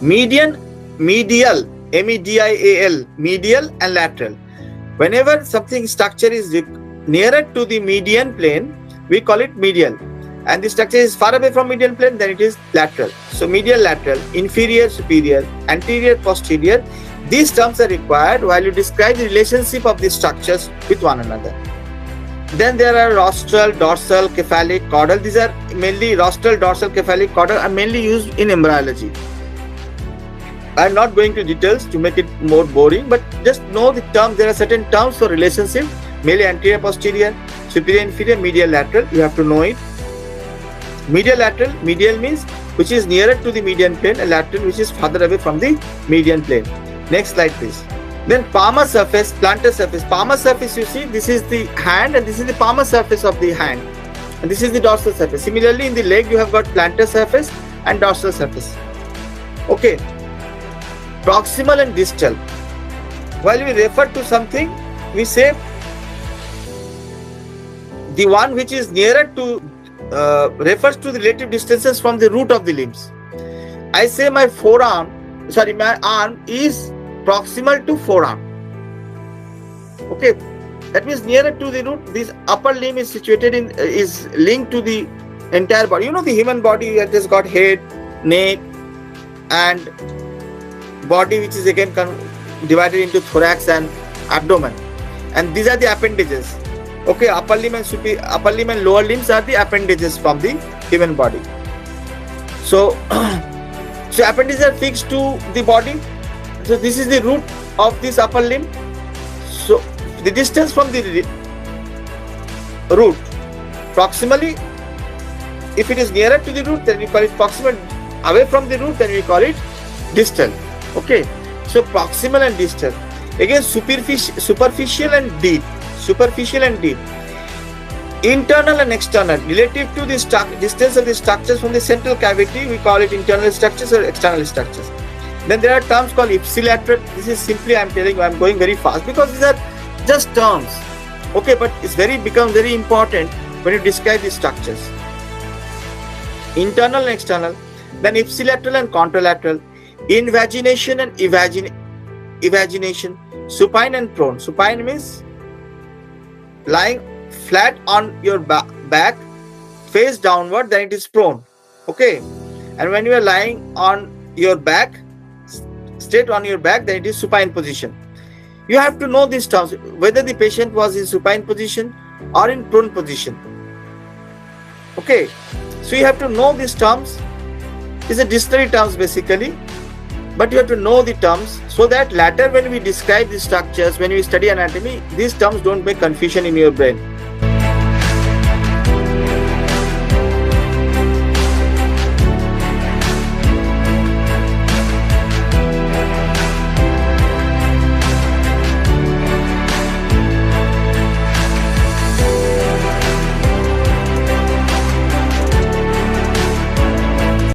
Medial, M-E-D-I-A-L, medial and lateral. Whenever something structure is nearer to the median plane, we call it medial. And the structure is far away from median plane, then it is lateral. So medial, lateral, inferior, superior, anterior, posterior. These terms are required while you describe the relationship of the structures with one another. Then there are rostral, dorsal, cephalic, caudal. These are mainly rostral, dorsal, cephalic, caudal are mainly used in embryology. I am not going to details to make it more boring, but just know the terms. There are certain terms for relationship: medial, anterior, posterior, superior, inferior, medial, lateral. You have to know it. Medial, lateral. Medial means which is nearer to the median plane, and lateral which is farther away from the median plane. Next slide, please. Then palmar surface, plantar surface. Palmar surface, you see, this is the hand and this is the palmar surface of the hand. And this is the dorsal surface. Similarly, in the leg, you have got plantar surface and dorsal surface. Okay. Proximal and distal. While we refer to something, we say the one which is nearer to, refers to the relative distances from the root of the limbs. I say my arm is proximal to forearm. Okay, that means nearer to the root. This upper limb is situated in, is linked to the entire body. You know, the human body that has got head, neck, and body, which is again divided into thorax and abdomen, and these are the appendages. Okay, upper limb and lower limbs are the appendages from the human body. So, so appendages are fixed to the body. So this is the root of this upper limb. So the distance from the root, proximally, if it is nearer to the root, then we call it proximal. Away from the root, then we call it distal. Okay, so proximal and distal. Again, superficial and deep. Superficial and deep. Internal and external. Relative to the distance of the structures from the central cavity, we call it internal structures or external structures. Then there are terms called ipsilateral. This is simply, I am telling you, I am going very fast because these are just terms. Okay, but it's becomes very important when you describe these structures. Internal and external. Then ipsilateral and contralateral. Invagination and evagination. Supine and prone. Supine means lying flat on your back, face downward, then it is prone. Okay, and when you are lying on your back, straight on your back, then it is supine position. You have to know these terms, whether the patient was in supine position or in prone position. Okay, so you have to know these terms. These are dictionary terms basically, but you have to know the terms so that later when we describe the structures, when we study anatomy, these terms don't make confusion in your brain.